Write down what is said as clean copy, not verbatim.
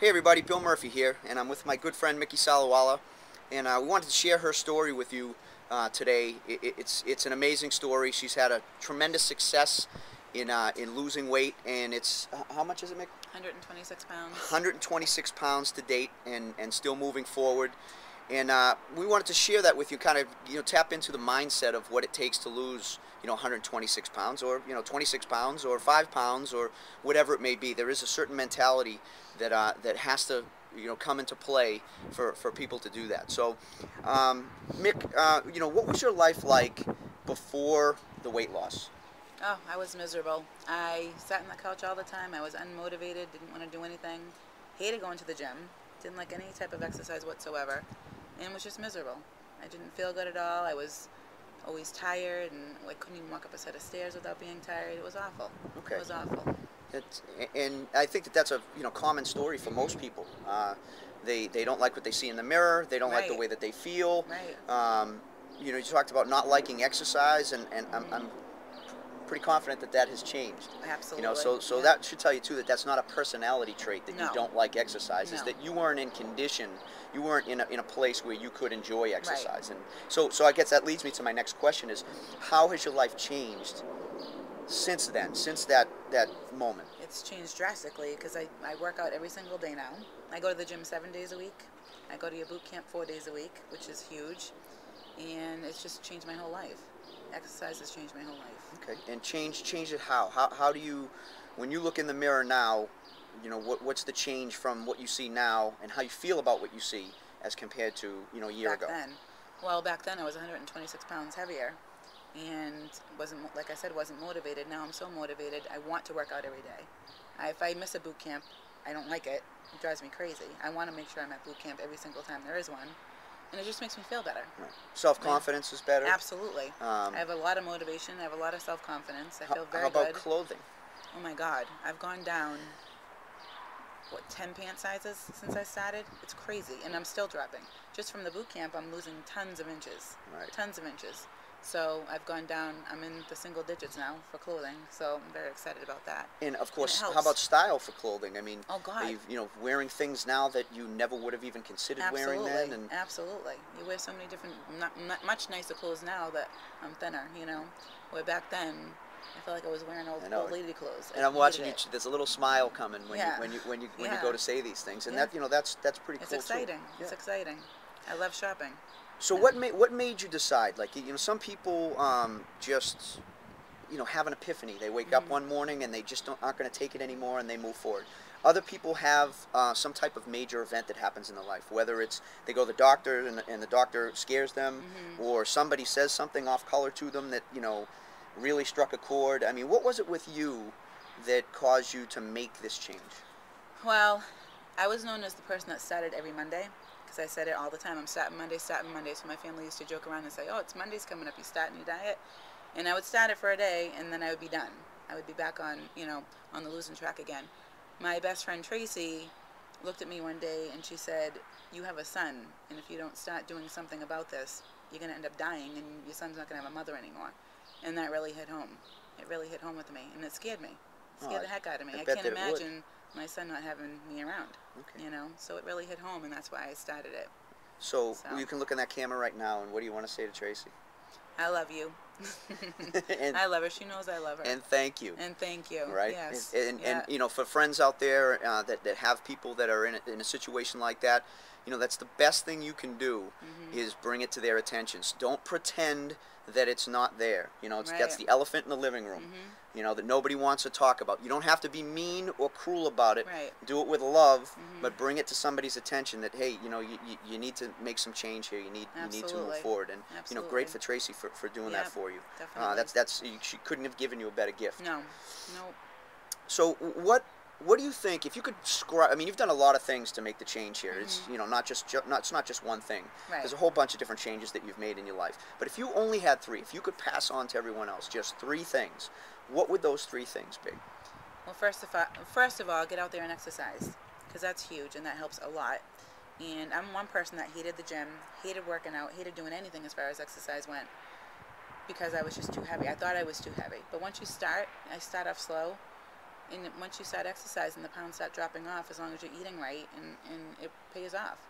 Hey everybody, Bill Murphy here, and I'm with my good friend Mickey Salawala, and we wanted to share her story with you today. It's an amazing story. She's had a tremendous success in losing weight, and it's how much is it, Mick? 126 pounds. 126 pounds to date, and still moving forward. And we wanted to share that with you, kind of tap into the mindset of what it takes to lose 126 pounds, or 26 pounds, or 5 pounds, or whatever it may be. There is a certain mentality that has to come into play for people to do that. So, Mick, what was your life like before the weight loss? Oh, I was miserable. I sat on the couch all the time. I was unmotivated, didn't want to do anything, hated going to the gym, didn't like any type of exercise whatsoever, and was just miserable. I didn't feel good at all. I was always tired, and I couldn't even walk up a set of stairs without being tired. It was awful. Okay. It was awful. And I think that's a common story for most people. They don't like what they see in the mirror. They don't like the way that they feel. Right. You talked about not liking exercise, and I'm pretty confident that has changed. Absolutely. So that should tell you too that that's not a personality trait that you No. don't like exercise. Is No. that you weren't in condition, you weren't in a place where you could enjoy exercise. Right. And so I guess that leads me to my next question: is how has your life changed since then, since that moment? It's changed drastically because I work out every single day now. I go to the gym 7 days a week. I go to your boot camp 4 days a week, which is huge. And it's just changed my whole life. Exercise has changed my whole life. Okay, and change it how? How do you, when you look in the mirror now, what's the change from what you see now and how you feel about what you see as compared to a year ago? Back then I was 126 pounds heavier and wasn't, like I said, wasn't motivated. Now I'm so motivated. I want to work out every day. If I miss a boot camp, I don't like it. It drives me crazy. I want to make sure I'm at boot camp every single time there is one. And it just makes me feel better. Right. Self-confidence is better? Absolutely. I have a lot of motivation. I have a lot of self-confidence. I feel very good. How about clothing? Oh my God. I've gone down, 10 pant sizes since I started? It's crazy. And I'm still dropping. Just from the boot camp, I'm losing tons of inches. Right. Tons of inches. So I've gone down, I'm in the single digits now for clothing, so I'm very excited about that. And of course, and how about style for clothing? I mean, oh God, wearing things now that you never would have even considered wearing then. And absolutely, you wear so many different, not much nicer clothes now that I'm thinner. Where back then, I felt like I was wearing old lady clothes. And I'm watching you. There's a little smile coming when you go to say these things, and that's pretty cool. It's exciting. Too. It's exciting. I love shopping. So what made you decide? Like, some people just have an epiphany. They wake up one morning and they just aren't going to take it anymore, and they move forward. Other people have some type of major event that happens in their life, whether it's they go to the doctor and the doctor scares them, or somebody says something off color to them that really struck a chord. I mean, what was it with you that caused you to make this change? Well, I was known as the person that started every Monday. Because I said it all the time, I'm starting Monday. So my family used to joke around and say, oh, it's Monday's coming up, you starting your diet? And I would start it for a day, and then I would be done. I would be back on, on the losing track again. My best friend Tracy looked at me one day, and she said, you have a son, and if you don't start doing something about this, you're going to end up dying, and your son's not going to have a mother anymore. And that really hit home. It really hit home with me, and it scared me. It scared the heck out of me. I can't imagine my son not having me around. Okay. So it really hit home, and that's why I started it. So you can look in that camera right now, and what do you want to say to Tracy? I love you. I love her. She knows I love her. And thank you. And thank you. Right. Yes. And for friends out there that have people that are in a situation like that, that's the best thing you can do is bring it to their attentions. Don't pretend that it's not there. That's the elephant in the living room. That nobody wants to talk about. You don't have to be mean or cruel about it. Right. Do it with love, but bring it to somebody's attention that, hey, you need to make some change here. You need to move forward. And great for Tracy for doing that for you. Definitely. She couldn't have given you a better gift. No. So what do you think, if you could describe? I mean, you've done a lot of things to make the change here. It's it's not just one thing. Right. There's a whole bunch of different changes that you've made in your life. But if you only had 3, if you could pass on to everyone else just 3 things, what would those 3 things be? Well, first of all, get out there and exercise, because that's huge and that helps a lot. And I'm one person that hated the gym, hated working out, hated doing anything as far as exercise went, because I was just too heavy. I thought I was too heavy. But once you start, I start off slow, and once you start exercising, the pounds start dropping off as long as you're eating right, and it pays off.